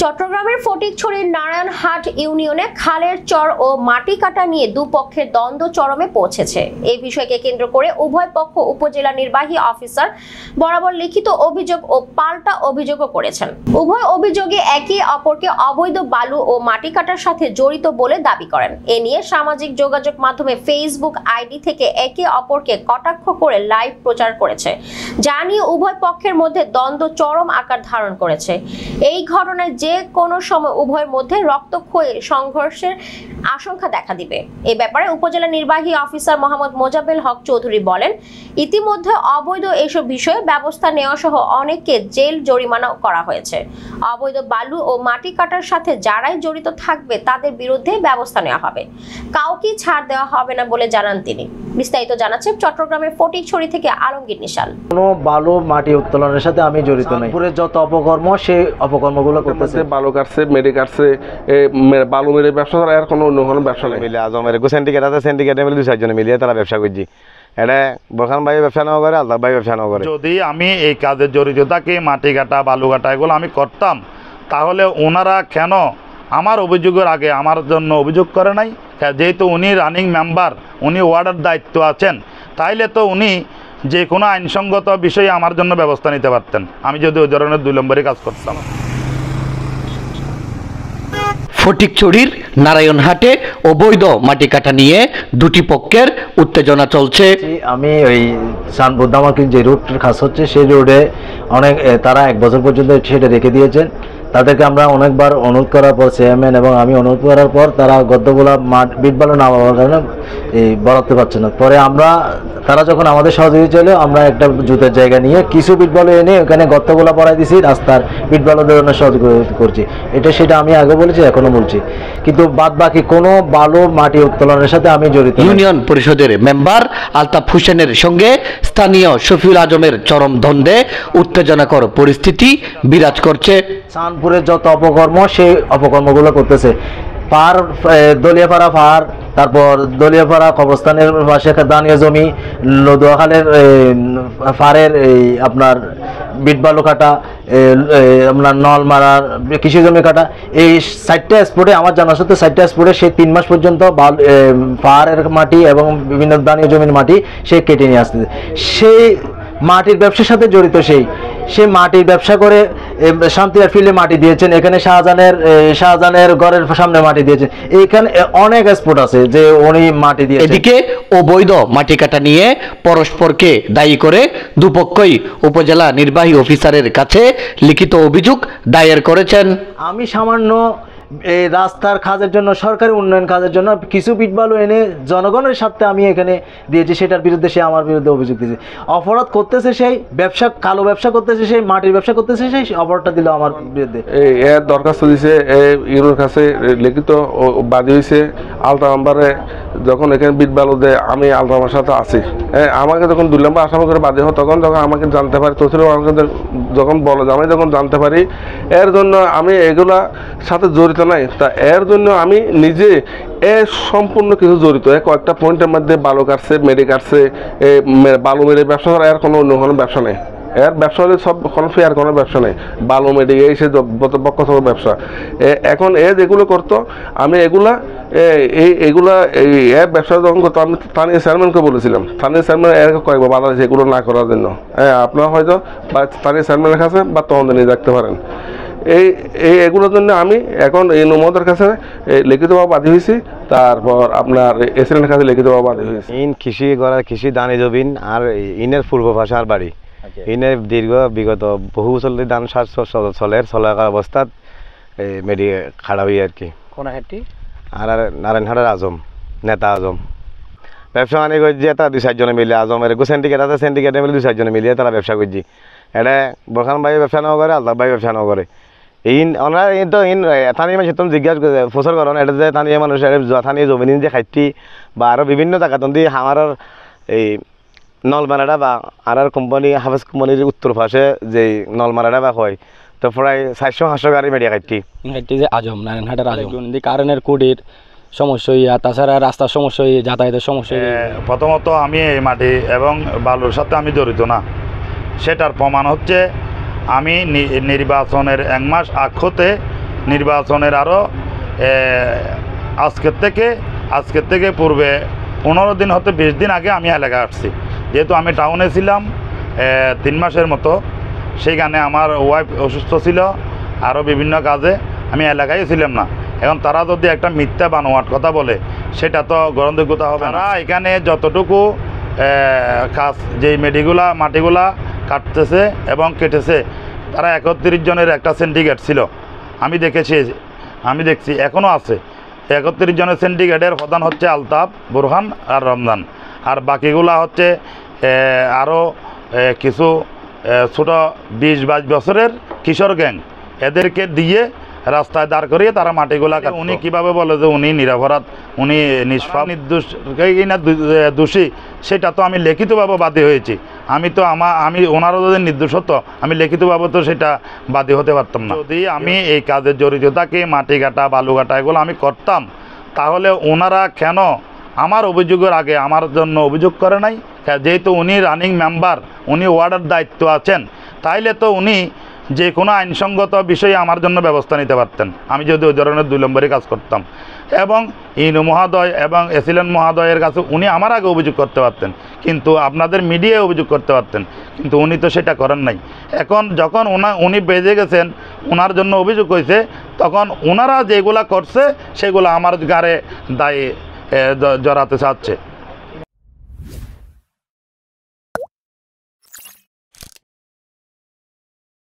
চট্টগ্রামের ফটিকছড়ির নারায়ণহাট ইউনিয়নে খালের চর ও মাটি কাটা নিয়ে দুপক্ষের দ্বন্দ্ব চরমে পৌঁছেছে। এই বিষয়কে কেন্দ্র করে উভয় পক্ষ উপজেলা নির্বাহী অফিসার বরাবর লিখিত অভিযোগ ও পাল্টা অভিযোগও করেছেন। উভয় অভিযোগে একে অপরকে অবৈধ বালু ও মাটি কাটার সাথে জড়িত বলে দাবি করেন। এ নিয়ে সামাজিক যোগাযোগ মাধ্যমে ফেসবুক আইডি থেকে একে অপরকে কটাক্ষ করে লাইভ প্রচার করেছে, যা নিয়ে উভয় পক্ষের মধ্যে দ্বন্দ্ব চরম আকার ধারণ করেছে। এই ঘটনায় যে কোনো সময় উভয়ের মধ্যে রক্তক্ষয়ী সংঘর্ষের আশঙ্কা দেখা দিবে। এই ব্যাপারে উপজেলা নির্বাহী অফিসার মোহাম্মদ মোজাব্বেল হক চৌধুরী বলেন, ইতিমধ্যে অবৈধ এসব বিষয়ে ব্যবস্থা নেওয়া সহ অনেককে জেল জরিমানা করা হয়েছে। অবৈধ বালু ও মাটি কাটার সাথে যারাই জড়িত থাকবে তাদের বিরুদ্ধে ব্যবস্থা নেওয়া হবে, কাউকে ছাড় দেওয়া হবে না বলে জানান তিনি। বিস্তারিত জানাচ্ছেন চট্টগ্রামের ফটিকছড়ি থেকে আলমগীর নিশাল। কোনো বালু মাটি উত্তোলনের সাথে আমি জড়িত নই। পুরে যত অপকর্ম সেই অপকর্মগুলো করতেছে, বালু কাটছে, মেডি কাটছে, বালু মেরে ব্যবসা করা আর কোনো অন্য কোনো ব্যবসা নেই। মিলে আজমের সিন্ডিকেট আছে, সিন্ডিকেটে মিলে 2-4 মিলিয়ে তারা ব্যবসা করছি। এটা বোরখান ভাই ব্যবসা নেওয়া করে, আল্লাহ ভাই ব্যবসা নেওয়া করে। যদি আমি এই কাজে জড়িত থাকি, মাটি কাটা বালু কাটা এগুলো আমি করতাম, তাহলে ওনারা কেন আমার অভিযোগের আগে আমার জন্য অভিযোগ করে নাই? যেহেতু উনি রানিং মেম্বার, উনি ওয়ার্ডের দায়িত্ব আছেন, তাইলে তো উনি যে কোনো আইনসঙ্গত বিষয়ে আমার জন্য ব্যবস্থা নিতে পারতেন, আমি যদি ওই ধরনের 2 নম্বরই কাজ করতাম। ফটিকছড়ির নারায়ণহাটে অবৈধ মাটি কাটা নিয়ে দুটি পক্ষের উত্তেজনা চলছে। আমি ওই সানবুদ্দামাকে যে রুটের কাজ হচ্ছে সেই রোডে অনেক তারা 1 বছর পর্যন্ত সেটা রেখে দিয়েছেন। তাদেরকে আমরা অনেকবার অনুরোধ করার পর চেয়ারম্যান এবং আমি অনুরোধ করার পর তারা গদ্যগুলা বিট বালু না পাওয়ার কারণে এই বরাদ্দ পাচ্ছে না। পরে তারা যখন আমাদের সহযোগী ছিল, আমরা একটা জুতের জায়গা নিয়ে কিছু বিট বালু এনে ওখানে গর্তগুলা পড়াই দিছি, রাস্তার বিট বালু দেওয়ার সহযোগিতা করছি। সেটা আমি আগে বলেছি, এখনো বলছি, কিন্তু বাদ বাকি কোনো বালু মাটি উত্তোলনের সাথে আমি জড়িত। ইউনিয়ন পরিষদের মেম্বার আলতাফ হোসেনের সঙ্গে স্থানীয় শফিউল আজমের চরম দ্বন্দ্বে উত্তেজনাকর পরিস্থিতি বিরাজ করছে। চাঁদপুরের যত অপকর্ম সেই অপকর্মগুলো করতেছে। দলিয়াপাড়া পাহাড়, তারপর দলিয়াপাড়া কবরস্থানের পাশে দানীয় জমি, লদুয়াখালের পাহাড়ের আপনার বিট বালু কাটা, আপনার নলমারার কৃষি জমি কাটা, এই 4টা স্পটে আমার জানা সত্ত্বে 4টা স্পটে সেই 3 মাস পর্যন্ত পাহাড়ের মাটি এবং বিভিন্ন দানীয় জমির মাটি সে কেটে নিয়ে আসতেছে। সেই মাটির ব্যবসার সাথে জড়িত। সে মাটির ব্যবসা করে শান্তির ফিল্ডে মাটি দিয়েছেন, এখানে শাহজাহানের ঘরের সামনে মাটি দিয়েছেন, এইখানে অনেক স্পট আছে যে উনি মাটি দিয়েছেন। এদিকে অবৈধ মাটি কাটা নিয়ে পরস্পরকে দায়ী করে দুপক্ষই উপজেলা নির্বাহী অফিসারের কাছে লিখিত অভিযোগ দায়ের করেছেন। আমি সামান্য এই রাস্তার কাজের জন্য, সরকারি উন্নয়ন কাজের জন্য কিছু বিট বালু এনে জনগণের স্বার্থে আমি এখানে দিয়েছি, সেটার বিরুদ্ধে সে আমার বিরুদ্ধে অভিযোগ দিয়েছে। অপরাধ করতেছে সেই, ব্যবসা কালো ব্যবসা করতেছে সেই, মাটির ব্যবসা করতেছে সেই, অপরাধটা দিল আমার বিরুদ্ধে। এর দরখাস্ত দিয়েছে ইউনোর কাছে, লিখিত বাদী হয়েছে আলতা নাম্বারে। যখন এখানে বিট বালু দেয়, আমি আলতা নাম্বার সাথে আছি। আমাকে যখন 2 নম্বর আসামি করে বাদী হয়, তখন আমাকে জানতে পারি, তসলিম আমাকে যখন বলে, আমি যখন জানতে পারি, এর জন্য আমি এগুলা সাথে জড়িত নাই। তা এর জন্য আমি নিজে সম্পূর্ণ কিছু জড়িত। কয়েকটা পয়েন্টের মধ্যে বালু কাটছে, মেডি কাটছে, বালু মেরে ব্যবসা করা, এর কোনো অন্য কোনো ব্যবসা নেই। এর ব্যবসা হলে সব কোনো ফেয়ার কোনো ব্যবসা নেই। বালু মেডি এই সে বক্ষ ব্যবসা। এখন যেগুলো করতো, আমি এগুলা এর ব্যবসা যখন করতো, আমি স্থানীয় চেয়ারম্যানকে বলেছিলাম। স্থানীয় চেয়ারম্যান এর কয়েকবার বাধা দিয়েছে এগুলো না করার জন্য। আপনারা হয়তো বা স্থানীয় চেয়ারম্যানের কাছে বা তদন্ত নিয়ে দেখতে পারেন। এগুলোর জন্য আমি এখন এই নমদের কাছে লিখিতভাবে বাদী হয়েছি, তারপর আপনার এসিডেন্টের কাছে লিখিতভাবে বাদী হয়েছি। কৃষি করা, কৃষি দানি জমিন আর ইনের পূর্ব ভাষার বাড়ি। ইনের বিগত বহু বছর ধান সার চলাকার অবস্থাত মেডি খাড়া হই আর কি। আর নারায়ণহাটের আজম, নেতা আজম ব্যবসা মানে করছি। তারা 2-4 মিলে আজমের সিন্ডিকেট আছে, সিন্ডিকেটে মিলে 2-4 মিলিয়ে তারা ব্যবসা করছি। এটা বোরখান ভাই ব্যবসা নেওয়া করে, আল্লাহ ভাই ব্যবসা নেওয়া করে। ওনারা তো স্থানীয় মানুষ তুমি জিজ্ঞাসা প্রচার করেন, এটা যে স্থানীয় মানুষ স্থানীয় জমিন যে খাইটি বা আরও বিভিন্ন জায়গা তুমি আমার এই নলমারাটা বা আর কোম্পানি হাফেজ কোম্পানির উত্তর পাশে যে নলমারাটা বা হয়, তো প্রায় 400-500 গাড়ি মেডিয়া খাইটি যে আজম, নারায়ণহাটের আজম কারেন্টের কুটির সমস্যা, তাছাড়া রাস্তার সমস্যা, যাতায়াতের সমস্যা। প্রথমত আমি এই মাটি এবং বালুর সাথে আমি জড়িত না। সেটার প্রমাণ হচ্ছে আমি নির্বাচনের 1 মাস আগ হতে নির্বাচনের আরও আজকের থেকে পূর্বে 15 দিন হতে 20 দিন আগে আমি এলাকায় আসছি। যেহেতু আমি টাউনে ছিলাম 3 মাসের মতো, সেইখানে আমার ওয়াইফ অসুস্থ ছিল, আরও বিভিন্ন কাজে আমি এলাকায় ছিলাম না। এখন তারা যদি একটা মিথ্যা বানোয়াট কথা বলে, সেটা তো গ্রহণযোগ্যতা হবে না। এখানে যতটুকু কাজ যেই মাটিগুলা কাটতেছে এবং কেটেছে, তারা 31 জনের একটা সিন্ডিকেট ছিল। আমি দেখছি এখনও আছে। 31 জনের সিন্ডিকেটের প্রধান হচ্ছে আলতাফ, বুরহান আর রমজান, আর বাকিগুলা হচ্ছে আরও কিছু ছোটো 20-22 বছরের কিশোর গ্যাং। এদেরকে দিয়ে রাস্তায় দাঁড় করিয়ে তারা মাটিগুলা কাটে। উনি কীভাবে বলে যে উনি নিরপরাধ, উনি নিষ্পাপ, নির্দোষ না দোষী, সেটা তো আমি লিখিতভাবে বাদী হয়েছি। আমি ওনারও যদি নির্দোষ হতো, আমি লিখিতভাবে তো সেটা বাদী হতে পারতাম না। যদি আমি এই কাজে জড়িত থাকি, মাটি কাটা, বালু কাটা এগুলো আমি করতাম, তাহলে ওনারা কেন আমার অভিযোগের আগে আমার জন্য অভিযোগ করে নাই? যেহেতু উনি রানিং মেম্বার, উনি ওয়ার্ডের দায়িত্ব আছেন, তাইলে তো উনি যে কোনো আইনসঙ্গত বিষয়ে আমার জন্য ব্যবস্থা নিতে পারতেন, আমি যদি ওই ধরনের 2 নম্বরে কাজ করতাম। এবং ইনু মহোদয় এবং এসিলেন মহোদয়ের কাছে উনি আমার আগে অভিযোগ করতে পারতেন, কিন্তু আপনাদের মিডিয়ায় অভিযোগ করতে পারতেন, কিন্তু উনি তো সেটা করেন নাই। এখন যখন উনি বেজে গেছেন, ওনার জন্য অভিযোগ হয়েছে, তখন ওনারা যেগুলা করছে সেগুলো আমার গাড়ে দায়ে জড়াতে চাচ্ছে।